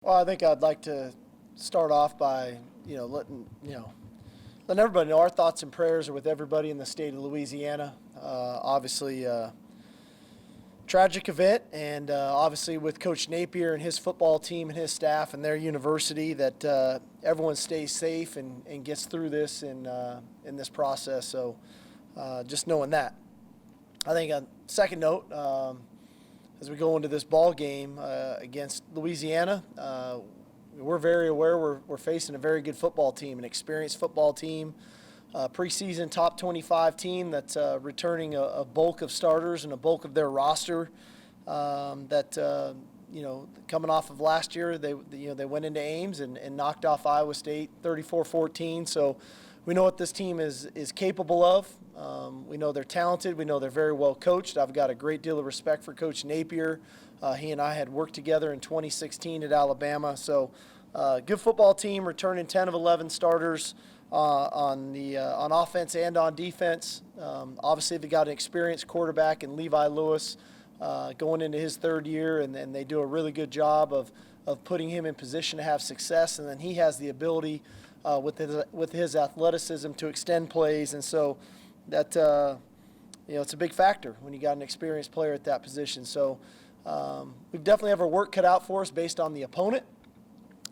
Well, I think I'd like to start off by, letting everybody know our thoughts and prayers are with everybody in the state of Louisiana. Obviously, tragic event, and obviously with Coach Napier and his football team and his staff and their university, that everyone stays safe and gets through this in this process. So just knowing that. I think on second note, as we go into this ball game against Louisiana, we're very aware we're facing a very good football team, an experienced football team, preseason top 25 team that's returning a bulk of starters and a bulk of their roster. Coming off of last year, they went into Ames and knocked off Iowa State 34-14. So we know what this team is capable of. We know they're talented. We know they're very well coached. I've got a great deal of respect for Coach Napier. He and I had worked together in 2016 at Alabama. So good football team, returning 10 of 11 starters on offense and on defense. Obviously, they've got an experienced quarterback in Levi Lewis going into his third year, and they do a really good job of putting him in position to have success. And then he has the ability with his athleticism to extend plays, and so that it's a big factor when you got an experienced player at that position. So we definitely have our work cut out for us based on the opponent.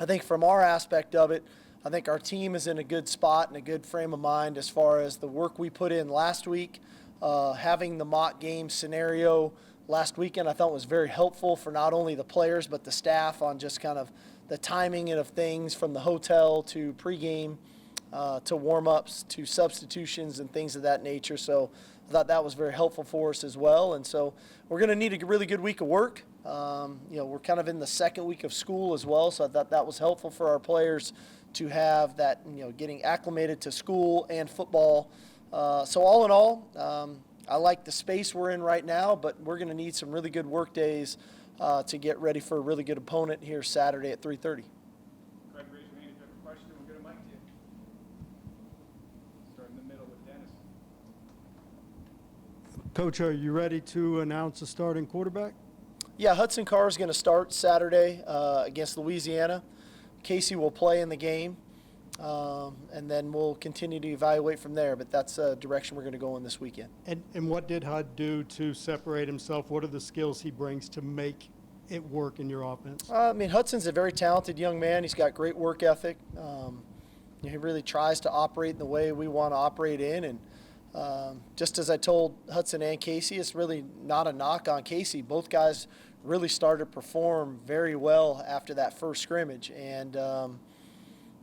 I think from our aspect of it, I think our team is in a good spot and a good frame of mind as far as the work we put in last week. Having the mock game scenario last weekend I thought was very helpful for not only the players but the staff on just kind of the timing of things from the hotel to pregame to warm-ups to substitutions and things of that nature. So I thought that was very helpful for us as well. And so we're going to need a really good week of work. We're kind of in the second week of school as well, so I thought that was helpful for our players to have that, getting acclimated to school and football. So all in all, I like the space we're in right now, but we're going to need some really good work days to get ready for a really good opponent here Saturday at 3:30. Craig, raise your hand if you have a question. We'll get a mic to you. Start in the middle with Dennis. Coach, are you ready to announce a starting quarterback? Yeah, Hudson Carr is going to start Saturday against Louisiana. Casey will play in the game, and then we'll continue to evaluate from there. But that's the direction we're going to go in this weekend. And what did Hud do to separate himself? What are the skills he brings to make it work in your offense? Hudson's a very talented young man. He's got great work ethic. He really tries to operate in the way we want to operate in. And just as I told Hudson and Casey, it's really not a knock on Casey. Both guys really started to perform very well after that first scrimmage. And,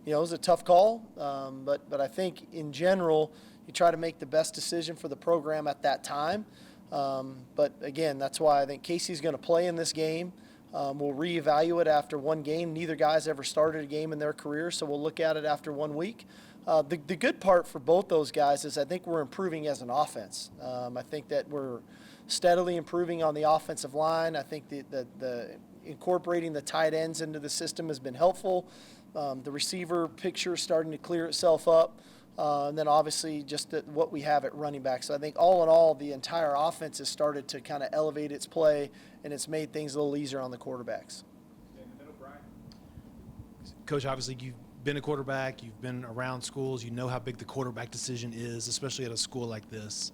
it was a tough call, but I think in general, you try to make the best decision for the program at that time. But again, that's why I think Casey's going to play in this game. We'll reevaluate after one game. Neither guy's ever started a game in their career, so we'll look at it after 1 week. The good part for both those guys is I think we're improving as an offense. I think that we're steadily improving on the offensive line. I think the incorporating the tight ends into the system has been helpful. The receiver picture is starting to clear itself up. And then obviously just what we have at running back. So I think all in all, the entire offense has started to kind of elevate its play, and it's made things a little easier on the quarterbacks. In the middle, Brian. Coach, obviously you've been a quarterback, you've been around schools, you know how big the quarterback decision is, especially at a school like this.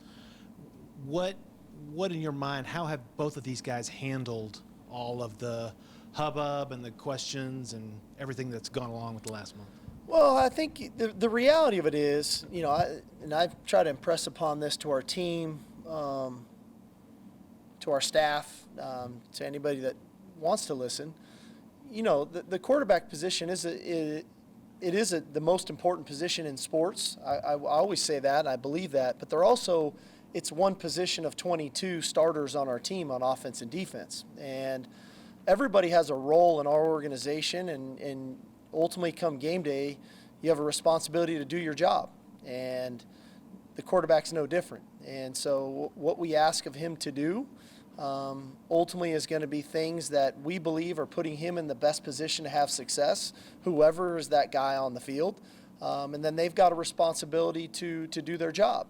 What in your mind, how have both of these guys handled all of the hubbub and the questions and everything that's gone along with the last month? Well, I think the reality of it is, I've tried to impress upon this to our team, to our staff, to anybody that wants to listen. The quarterback position is the most important position in sports. I always say that, and I believe that. But it's one position of 22 starters on our team on offense and defense. And everybody has a role in our organization, and ultimately come game day, you have a responsibility to do your job. And the quarterback's no different. And so what we ask of him to do ultimately is going to be things that we believe are putting him in the best position to have success, whoever is that guy on the field. And then they've got a responsibility to do their job.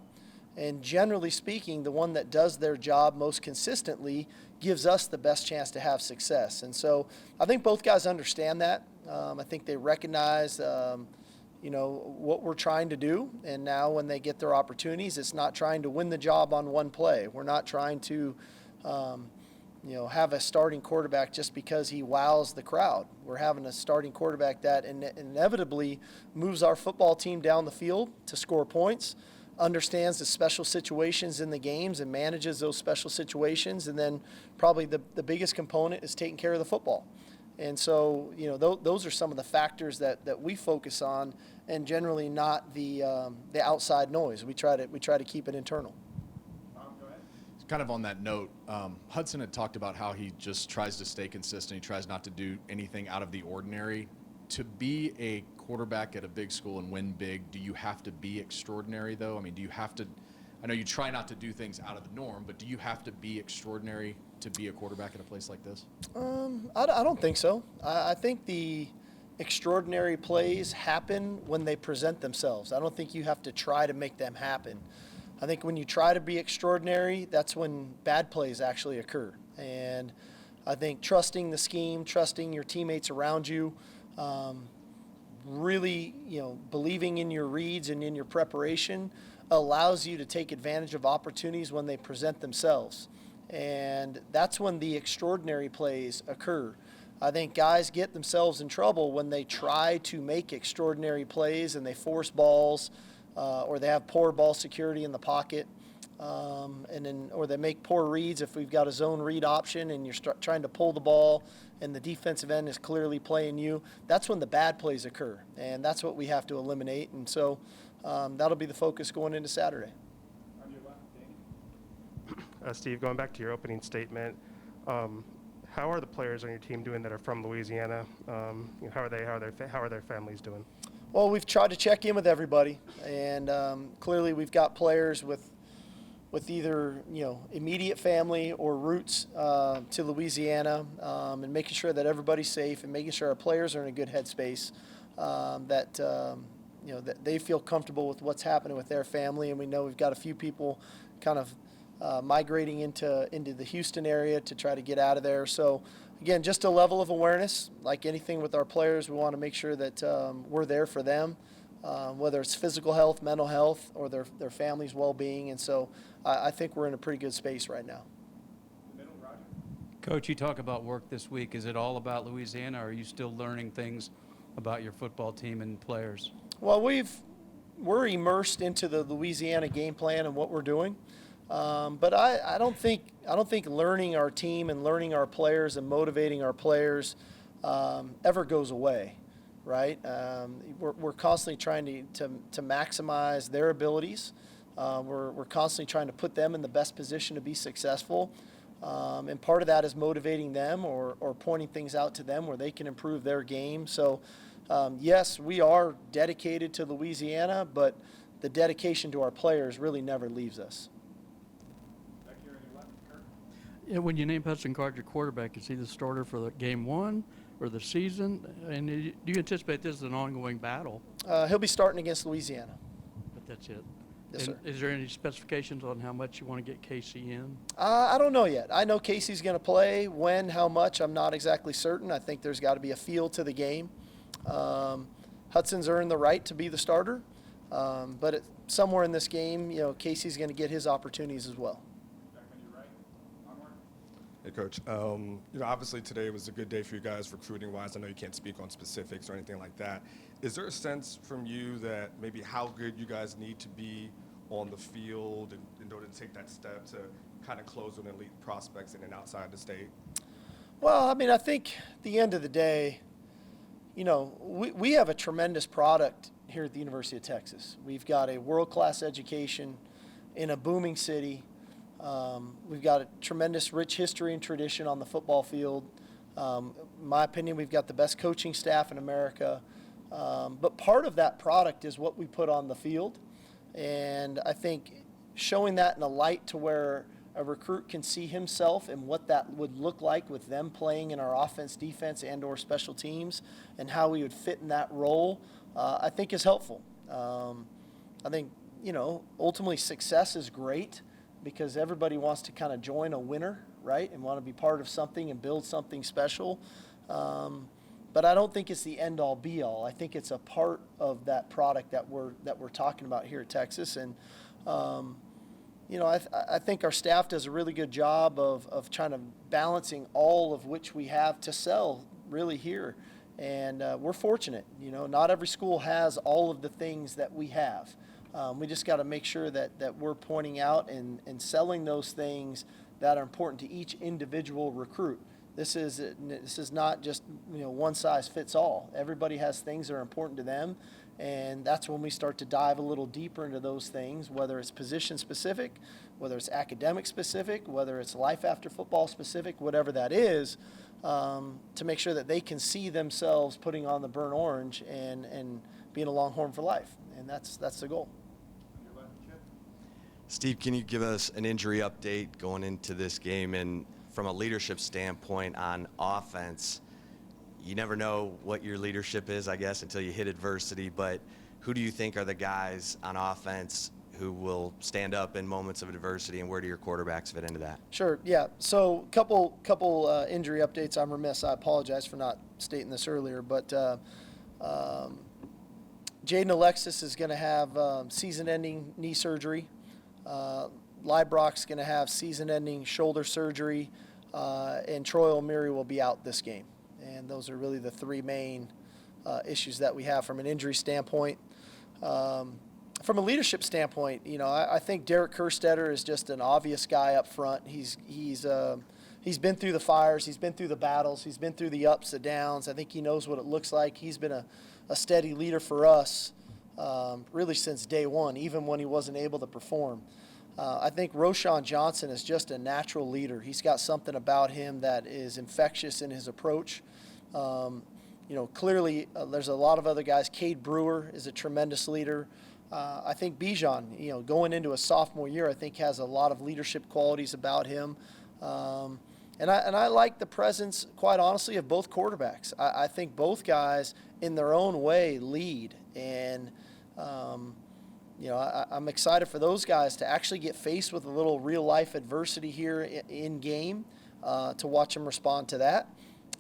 And generally speaking, the one that does their job most consistently gives us the best chance to have success. And so I think both guys understand that. I think they recognize, what we're trying to do. And now when they get their opportunities, it's not trying to win the job on one play. We're not trying to, have a starting quarterback just because he wows the crowd. We're having a starting quarterback that inevitably moves our football team down the field to score points, understands the special situations in the games and manages those special situations. And then probably the biggest component is taking care of the football. And so, those are some of the factors that we focus on, and generally not the outside noise. We try to keep it internal. Bob, go ahead. Kind of on that note, Hudson had talked about how he just tries to stay consistent. He tries not to do anything out of the ordinary. To be a quarterback at a big school and win big, do you have to be extraordinary, though? I mean, do you have to – I know you try not to do things out of the norm, but do you have to be extraordinary to be a quarterback at a place like this? I don't think so. I think the extraordinary plays happen when they present themselves. I don't think you have to try to make them happen. I think when you try to be extraordinary, that's when bad plays actually occur. And I think trusting the scheme, trusting your teammates around you, really, believing in your reads and in your preparation allows you to take advantage of opportunities when they present themselves. And that's when the extraordinary plays occur. I think guys get themselves in trouble when they try to make extraordinary plays and they force balls, or they have poor ball security in the pocket, or they make poor reads if we've got a zone read option and you're trying to pull the ball and the defensive end is clearly playing you. That's when the bad plays occur, and that's what we have to eliminate. And so that'll be the focus going into Saturday. On your left, Danny. Steve, going back to your opening statement, how are the players on your team doing that are from Louisiana? How are they? How are their families doing? Well, we've tried to check in with everybody, and clearly we've got players with either immediate family or roots to Louisiana, and making sure that everybody's safe and making sure our players are in a good headspace, that they feel comfortable with what's happening with their family. And we know we've got a few people kind of migrating into the Houston area to try to get out of there. So again, just a level of awareness. Like anything with our players, we want to make sure that we're there for them, whether it's physical health, mental health, or their family's well-being. And so I think we're in a pretty good space right now. The middle, Roger. Coach, you talk about work this week. Is it all about Louisiana, or are you still learning things about your football team and players? Well, we're immersed into the Louisiana game plan and what we're doing. But I don't think learning our team and learning our players and motivating our players ever goes away, right? We're constantly trying to maximize their abilities. We're constantly trying to put them in the best position to be successful. And part of that is motivating them or pointing things out to them where they can improve their game. So, yes, we are dedicated to Louisiana, but the dedication to our players really never leaves us. Back here on your left, Kurt. Yeah, when you name Hudson Card your quarterback, is he the starter for the game one or the season? And do you anticipate this is an ongoing battle? He'll be starting against Louisiana. But that's it. Yes, And sir. is there any specifications on how much you want to get Casey in? I don't know yet. I know Casey's going to play. When, how much, I'm not exactly certain. I think there's got to be a feel to the game. Hudson's earned the right to be the starter, but somewhere in this game, Casey's going to get his opportunities as well. Back on your right, onward. Hey, Coach. Obviously today was a good day for you guys recruiting-wise. I know you can't speak on specifics or anything like that. Is there a sense from you that maybe how good you guys need to be on the field in order to take that step to kind of close with elite prospects in and outside the state? Well, I mean, I think at the end of the day, we have a tremendous product here at the University of Texas. We've got a world-class education in a booming city. We've got a tremendous rich history and tradition on the football field. In my opinion, we've got the best coaching staff in America. But part of that product is what we put on the field. And I think showing that in a light to where a recruit can see himself and what that would look like with them playing in our offense, defense, and or special teams and how we would fit in that role, I think is helpful. I think, ultimately success is great because everybody wants to kind of join a winner, right, and want to be part of something and build something special. But I don't think it's the end-all, be-all. I think it's a part of that product that we're talking about here at Texas. And I think our staff does a really good job of trying to balancing all of which we have to sell really here. And we're fortunate. Not every school has all of the things that we have. We just got to make sure that we're pointing out and selling those things that are important to each individual recruit. This is not just one size fits all. Everybody has things that are important to them, and that's when we start to dive a little deeper into those things, whether it's position specific, whether it's academic specific, whether it's life after football specific, whatever that is, to make sure that they can see themselves putting on the burnt orange and being a Longhorn for life, and that's the goal. On your left, Chip. Steve, can you give us an injury update going into this game? And from a leadership standpoint on offense, you never know what your leadership is, I guess, until you hit adversity. But who do you think are the guys on offense who will stand up in moments of adversity, and where do your quarterbacks fit into that? Sure, yeah. So couple injury updates. I'm remiss. I apologize for not stating this earlier, but Jaden Alexis is going to have season-ending knee surgery. Librock's going to have season-ending shoulder surgery, and Troy O'Meary will be out this game. And those are really the three main issues that we have from an injury standpoint. From a leadership standpoint, I think Derek Kerstetter is just an obvious guy up front. He's been through the fires, he's been through the battles, he's been through the ups and downs. I think he knows what it looks like. He's been a steady leader for us really since day one, even when he wasn't able to perform. I think Roshan Johnson is just a natural leader. He's got something about him that is infectious in his approach. Clearly there's a lot of other guys. Cade Brewer is a tremendous leader. I think Bijan, going into a sophomore year, I think has a lot of leadership qualities about him. And I like the presence, quite honestly, of both quarterbacks. I think both guys, in their own way, lead. And I'm excited for those guys to actually get faced with a little real-life adversity here in game, to watch them respond to that.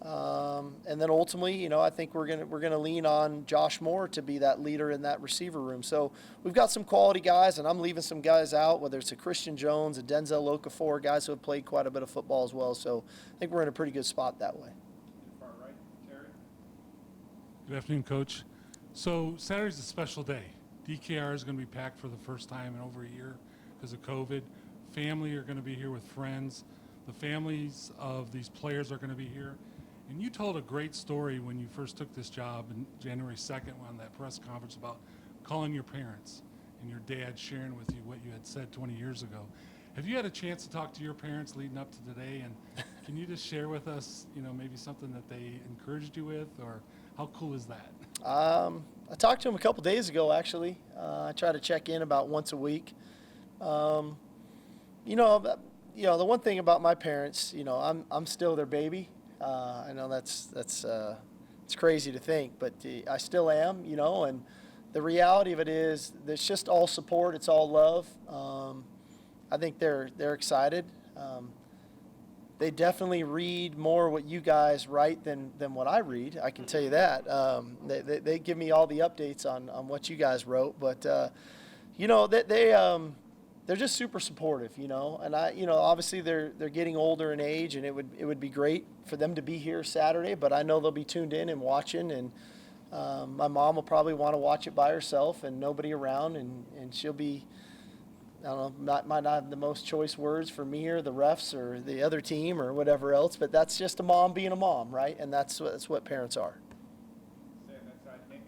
And then ultimately, I think we're gonna lean on Josh Moore to be that leader in that receiver room. So we've got some quality guys, and I'm leaving some guys out, whether it's a Christian Jones, a Denzel Okafor, guys who have played quite a bit of football as well. So I think we're in a pretty good spot that way. To far right, Terry. Good afternoon, Coach. So Saturday's a special day. DKR is going to be packed for the first time in over a year because of COVID. Family are going to be here with friends. The families of these players are going to be here. And you told a great story when you first took this job on January 2nd on that press conference about calling your parents and your dad sharing with you what you had said 20 years ago. Have you had a chance to talk to your parents leading up to today? And can you just share with us, maybe something that they encouraged you with, or how cool is that? I talked to him a couple days ago, actually. I try to check in about once a week. The one thing about my parents, I'm still their baby. I know it's crazy to think, but I still am, and the reality of it is it's just all support. It's all love. I think they're excited. They definitely read more what you guys write than what I read. I can tell you that. They give me all the updates on what you guys wrote, but they're just super supportive, and obviously they're getting older in age, and it would be great for them to be here Saturday, but I know they'll be tuned in and watching, and my mom will probably want to watch it by herself and nobody around, and she'll be, I don't know, might not have the most choice words for me or the refs or the other team or whatever else, but that's just a mom being a mom, right? And that's what parents are. Stay on that side, Nick.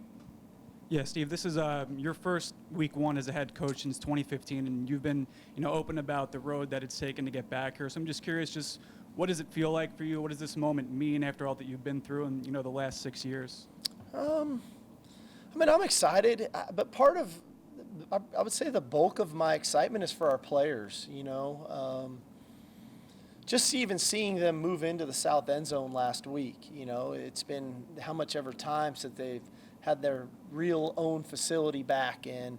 Yeah, Steve, this is your first week one as a head coach since 2015, and you've been, open about the road that it's taken to get back here. So I'm just curious, just what does it feel like for you? What does this moment mean after all that you've been through in, the last 6 years? I'm excited, but part of, I would say the bulk of my excitement is for our players, just even seeing them move into the south end zone last week, it's been how much ever time since they've had their real own facility back, and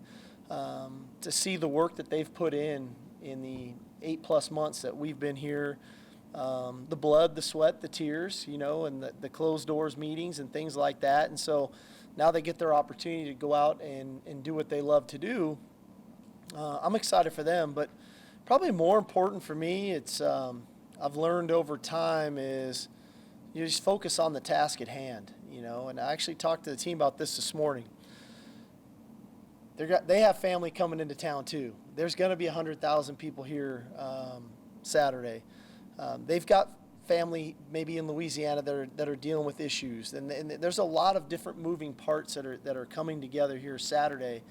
to see the work that they've put in the 8+ months that we've been here, the blood, the sweat, the tears, and the closed doors meetings and things like that. And so now they get their opportunity to go out and do what they love to do. I'm excited for them, but probably more important for me, it's I've learned over time is you just focus on the task at hand, and I actually talked to the team about this morning. They have family coming into town too. There's going to be 100,000 people here Saturday. They've got family maybe in Louisiana that are dealing with issues, and there's a lot of different moving parts that are coming together here Saturday.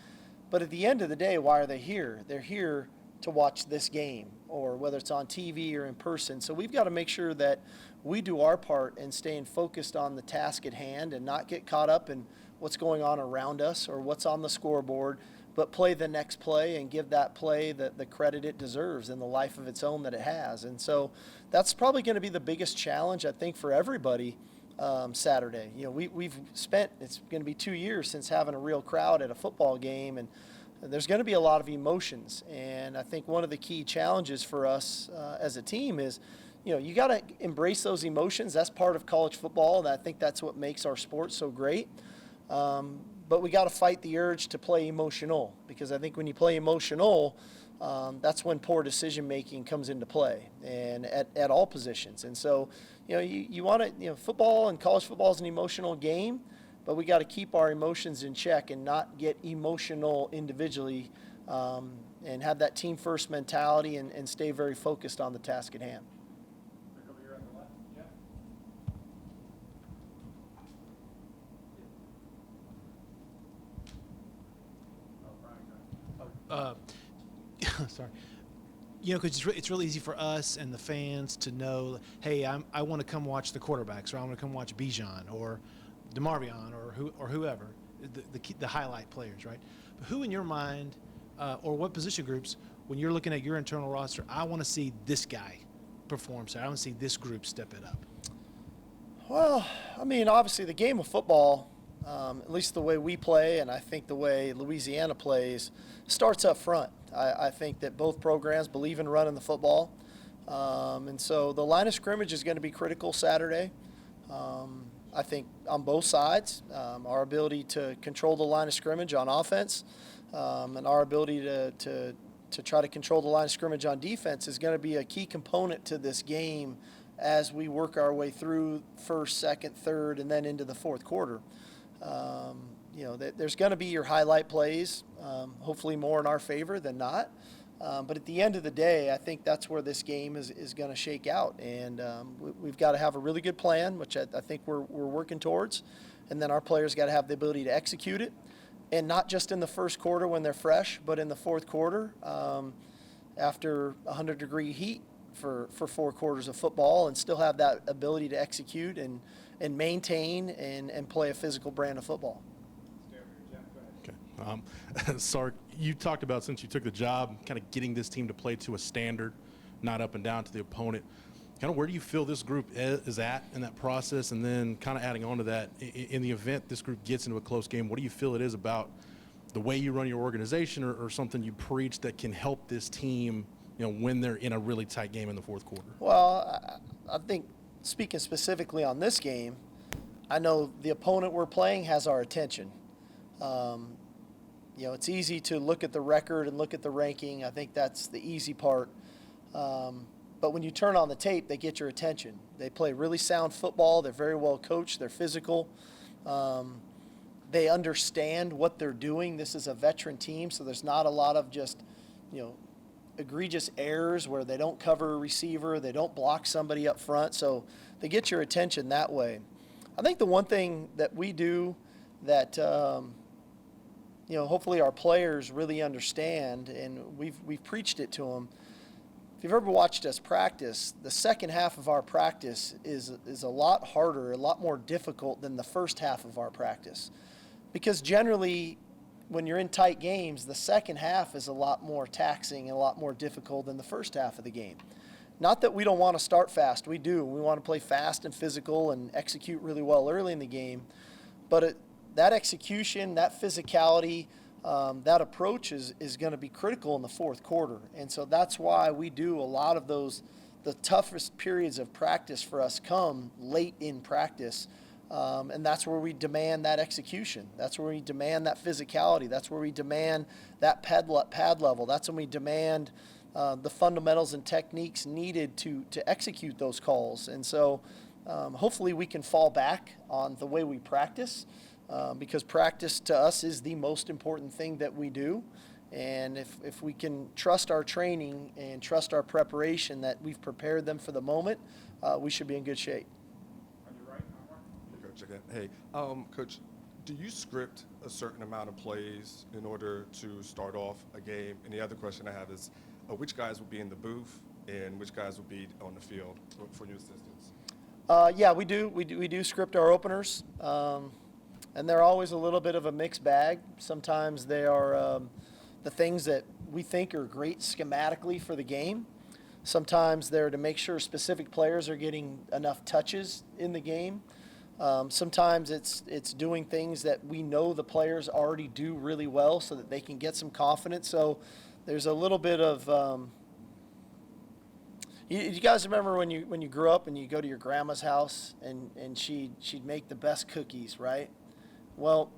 But at the end of the day, why are they here? They're here to watch this game, or whether it's on TV or in person. So we've got to make sure that we do our part in staying focused on the task at hand and not get caught up in what's going on around us or what's on the scoreboard, but play the next play and give that play the credit it deserves in the life of its own that it has. And so that's probably going to be the biggest challenge, I think, for everybody Saturday. We've spent, it's going to be 2 years since having a real crowd at a football game, and there's going to be a lot of emotions. And I think one of the key challenges for us as a team is, you got to embrace those emotions. That's part of college football, and I think that's what makes our sport so great. But we got to fight the urge to play emotional, because I think when you play emotional, that's when poor decision making comes into play, and at all positions. And so, you want to, football and college football is an emotional game, but we got to keep our emotions in check and not get emotional individually, and have that team first mentality and stay very focused on the task at hand. Back over here on the left. Jeff? Oh, Brian, go ahead. Sorry. Because it's really easy for us and the fans to know, hey, I want to come watch the quarterbacks, or I want to come watch Bijan or DeMarvion or whoever, the highlight players, right? But who in your mind, or what position groups, when you're looking at your internal roster, I want to see this guy perform, so I want to see this group step it up? Well, I mean, obviously the game of football, at least the way we play, and I think the way Louisiana plays, starts up front. I think that both programs believe in running the football. And so the line of scrimmage is going to be critical Saturday. I think on both sides, our ability to control the line of scrimmage on offense, and our ability to try to control the line of scrimmage on defense is going to be a key component to this game as we work our way through first, second, third, and then into the fourth quarter. There's going to be your highlight plays, hopefully more in our favor than not. But at the end of the day, I think that's where this game is going to shake out. And we've got to have a really good plan, which I think we're working towards. And then our players got to have the ability to execute it. And not just in the first quarter when they're fresh, but in the fourth quarter after 100-degree heat for 4 quarters of football, and still have that ability to execute and maintain and play a physical brand of football. Stay over here, Jeff. Go ahead. Okay. Sark, you talked about, since you took the job, kind of getting this team to play to a standard, not up and down to the opponent. Kind of where do you feel this group is at in that process? And then kind of adding on to that, in the event this group gets into a close game, what do you feel it is about the way you run your organization or something you preach that can help this team, when they're in a really tight game in the fourth quarter? Well, I think speaking specifically on this game, I know the opponent we're playing has our attention. It's easy to look at the record and look at the ranking. I think that's the easy part. But when you turn on the tape, they get your attention. They play really sound football. They're very well coached. They're physical. They understand what they're doing. This is a veteran team, so there's not a lot of just, egregious errors where they don't cover a receiver, they don't block somebody up front. So they get your attention that way. I think the one thing that we do that hopefully our players really understand, and we've preached it to them. If you've ever watched us practice, the second half of our practice is a lot harder, a lot more difficult than the first half of our practice. Because generally, when you're in tight games, the second half is a lot more taxing and a lot more difficult than the first half of the game. Not that we don't want to start fast. We do. We want to play fast and physical and execute really well early in the game. But that execution, that physicality, that approach is going to be critical in the fourth quarter. And so that's why we do a lot of those. The toughest periods of practice for us come late in practice. And that's where we demand that execution. That's where we demand that physicality. That's where we demand that pad level. That's when we demand the fundamentals and techniques needed to execute those calls. And so hopefully we can fall back on the way we practice, because practice to us is the most important thing that we do. And if we can trust our training and trust our preparation that we've prepared them for the moment, we should be in good shape. On your right, Omar. Coach, again. Hey, Coach, do you script a certain amount of plays in order to start off a game? And the other question I have is, which guys will be in the booth and which guys will be on the field for your assistants? Yeah, we do. We do script our openers, and they're always a little bit of a mixed bag. Sometimes they are the things that we think are great schematically for the game. Sometimes they're to make sure specific players are getting enough touches in the game. Sometimes it's doing things that we know the players already do really well so that they can get some confidence. So there's a little bit of you guys remember when you grew up and you go to your grandma's house and she'd make the best cookies, right? Well,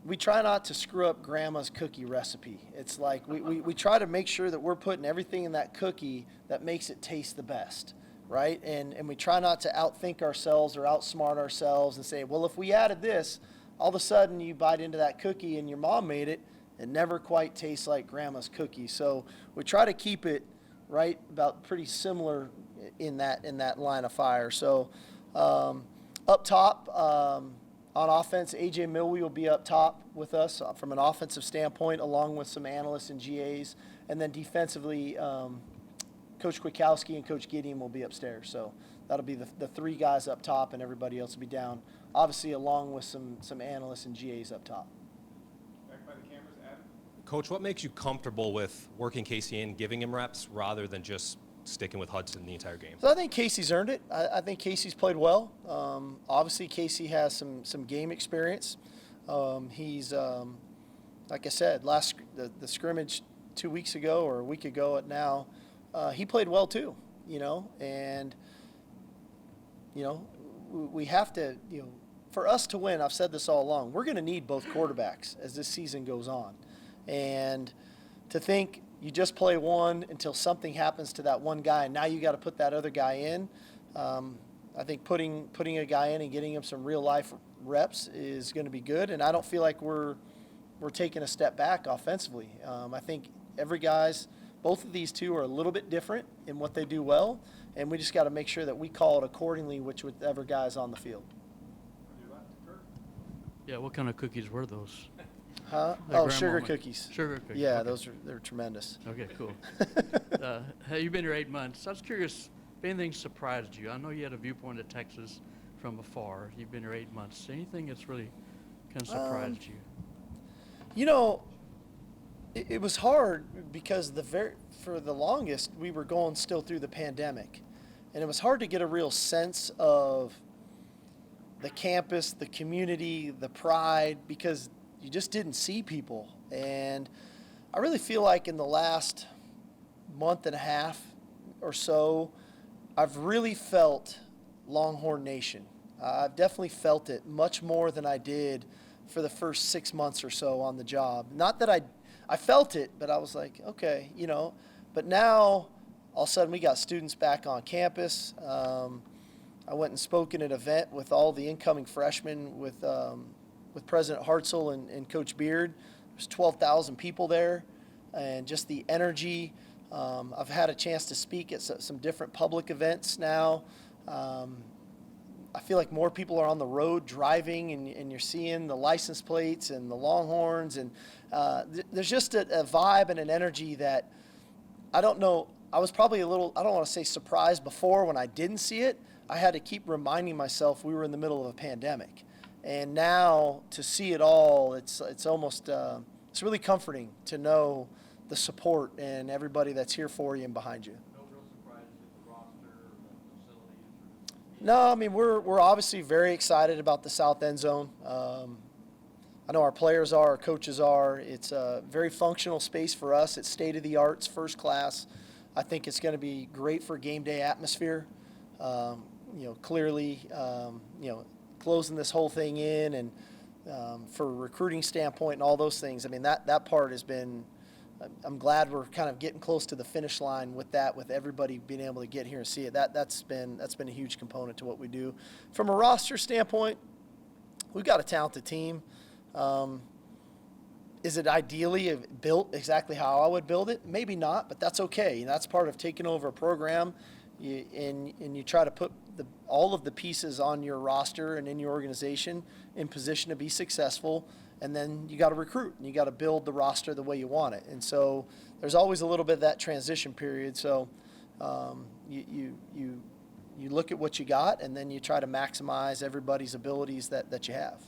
we try not to screw up grandma's cookie recipe. It's like we try to make sure that we're putting everything in that cookie that makes it taste the best, right? And we try not to outthink ourselves or outsmart ourselves and say, well, if we added this, all of a sudden you bite into that cookie and your mom made it, it never quite tastes like grandma's cookie. So we try to keep it right about pretty similar in that line of fire. So up top, on offense, A.J. Milwee will be up top with us from an offensive standpoint, along with some analysts and GAs. And then defensively, Coach Kwiatkowski and Coach Gideon will be upstairs. So that'll be the three guys up top, and everybody else will be down, obviously along with some analysts and GAs up top. Back by the cameras, Adam. Coach, what makes you comfortable with working Casey in, giving him reps, rather than just sticking with Hudson the entire game? So I think Casey's earned it. I think Casey's played well. Obviously, Casey has some game experience. He's, like I said, the scrimmage 2 weeks ago or a week ago now, he played well too, and, we have to, for us to win, I've said this all along, we're going to need both quarterbacks as this season goes on. And to think you just play one until something happens to that one guy, and now you got to put that other guy in. I think putting a guy in and getting him some real life reps is going to be good, and I don't feel like we're taking a step back offensively. I think both of these two are a little bit different in what they do well, and we just got to make sure that we call it accordingly, whichever guy's on the field. On your left, Kurt. Yeah, what kind of cookies were those? Huh? That Oh, sugar grandma- cookies. Sugar cookies. Yeah, okay. they're tremendous. Okay, cool. Hey, you've been here 8 months. I was curious if anything surprised you. I know you had a viewpoint of Texas from afar. You've been here 8 months. Anything that's really kind of surprised you? It was hard because for the longest we were going still through the pandemic, and it was hard to get a real sense of the campus, the community, the pride, because you just didn't see people. And I really feel like in the last month and a half or so, I've really felt Longhorn Nation. I've definitely felt it much more than I did for the first 6 months or so on the job. Not that I felt it, but I was like, okay, But now, all of a sudden, we got students back on campus. I went and spoke at an event with all the incoming freshmen with President Hartzell and Coach Beard. There's 12,000 people there, and just the energy. I've had a chance to speak at some different public events now. I feel like more people are on the road driving, and you're seeing the license plates and the Longhorns, and there's just a vibe and an energy that I don't know. I was probably a little, I don't want to say surprised before when I didn't see it. I had to keep reminding myself we were in the middle of a pandemic. And now to see it all, it's almost, it's really comforting to know the support and everybody that's here for you and behind you. No real surprises at the roster or the facilities? No, I mean, we're obviously very excited about the south end zone. I know our players are, our coaches are. It's a very functional space for us. It's state-of-the-art, it's first class. I think it's going to be great for game day atmosphere. Clearly, closing this whole thing in and for a recruiting standpoint and all those things. I mean, that part has been, I'm glad we're kind of getting close to the finish line with that, with everybody being able to get here and see it. That's been a huge component to what we do. From a roster standpoint, we've got a talented team. Is it ideally built exactly how I would build it? Maybe not, but that's okay. That's part of taking over a program, and you try to put all of the pieces on your roster and in your organization in position to be successful, and then you got to recruit, and you got to build the roster the way you want it. And so there's always a little bit of that transition period. So you look at what you got, and then you try to maximize everybody's abilities that you have.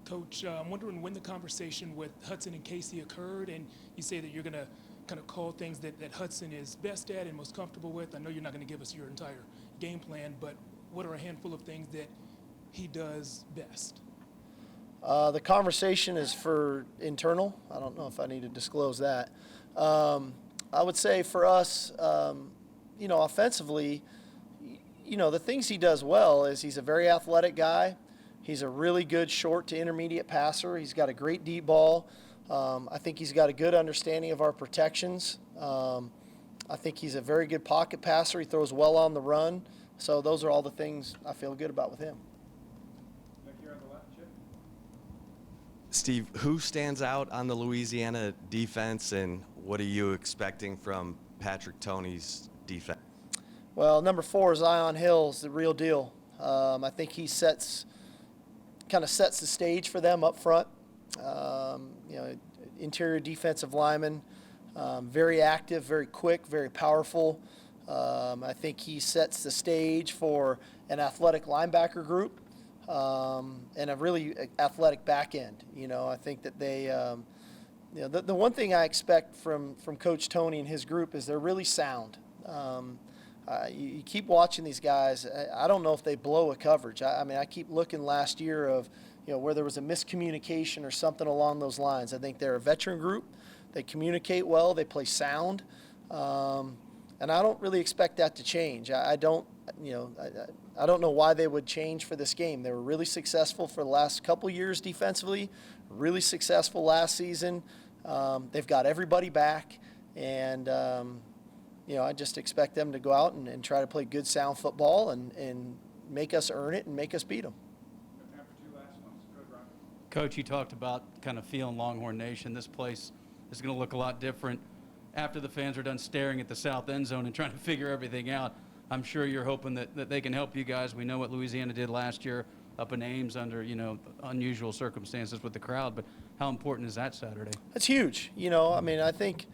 Coach, I'm wondering when the conversation with Hudson and Casey occurred, and you say that you're going to kind of call things that Hudson is best at and most comfortable with. I know you're not going to give us your entire game plan, but what are a handful of things that he does best? The conversation is for internal. I don't know if I need to disclose that. I would say for us, offensively, the things he does well is he's a very athletic guy. He's a really good short to intermediate passer. He's got a great deep ball. I think he's got a good understanding of our protections. I think he's a very good pocket passer. He throws well on the run. So those are all the things I feel good about with him. Back here on the left, Chip. Steve, who stands out on the Louisiana defense, and what are you expecting from Patrick Toney's defense? Well, number 4 is Ion Hill's the real deal. I think he kind of sets the stage for them up front. Interior defensive lineman, very active, very quick, very powerful. I think he sets the stage for an athletic linebacker group and a really athletic back end. I think that they, the one thing I expect from Coach Toney and his group is they're really sound. You keep watching these guys. I don't know if they blow a coverage. I keep looking last year of, where there was a miscommunication or something along those lines. I think they're a veteran group. They communicate well. They play sound. And I don't really expect that to change. I don't know why they would change for this game. They were really successful for the last couple years defensively, really successful last season. They've got everybody back, and I just expect them to go out and try to play good, sound football and make us earn it and make us beat them. Time for 2 last ones. Good, Ron. Coach, you talked about kind of feeling Longhorn Nation. This place is going to look a lot different after the fans are done staring at the south end zone and trying to figure everything out. I'm sure you're hoping that they can help you guys. We know what Louisiana did last year up in Ames under, unusual circumstances with the crowd, but how important is that Saturday? It's huge. I think,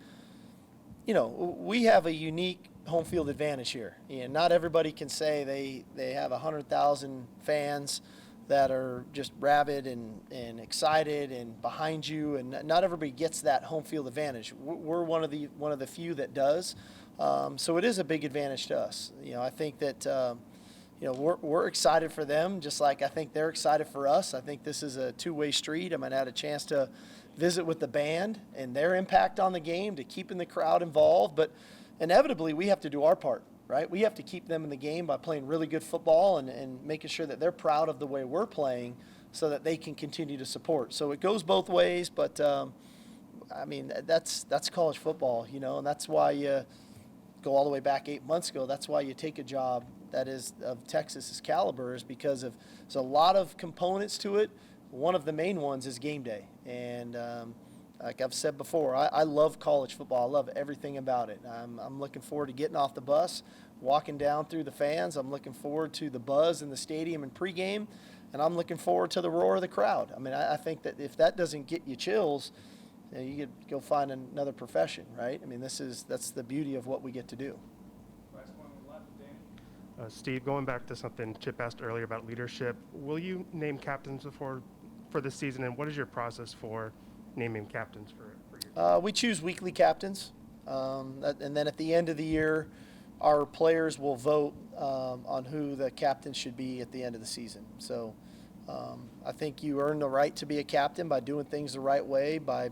we have a unique home field advantage here. Not everybody can say they have 100,000 fans that are just rabid and excited and behind you, and not everybody gets that home field advantage. We're one of the few that does, so it is a big advantage to us. I think that we're excited for them, just like I think they're excited for us. I think this is a two-way street. I had a chance to visit with the band and their impact on the game to keeping the crowd involved, but inevitably we have to do our part. Right? We have to keep them in the game by playing really good football and making sure that they're proud of the way we're playing so that they can continue to support. So it goes both ways, but that's college football, and that's why you go all the way back 8 months ago. That's why you take a job that is of Texas's caliber, is because there's a lot of components to it. One of the main ones is game day. And like I've said before, I love college football. I love everything about it. I'm looking forward to getting off the bus, walking down through the fans. I'm looking forward to the buzz in the stadium and pregame, and I'm looking forward to the roar of the crowd. I think that if that doesn't get you chills, you could go find another profession, right? That's the beauty of what we get to do. Last one on the left, Danny. Steve, going back to something Chip asked earlier about leadership, will you name captains for this season, and what is your process for naming captains for your team? We choose weekly captains, and then at the end of the year, our players will vote on who the captain should be at the end of the season. So I think you earn the right to be a captain by doing things the right way, by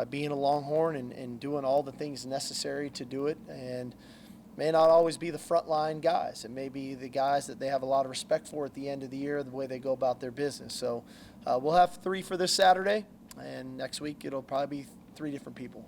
being a Longhorn and doing all the things necessary to do it. And may not always be the frontline guys. It may be the guys that they have a lot of respect for at the end of the year, the way they go about their business. So we'll have 3 for this Saturday, and next week it'll probably be 3 different people.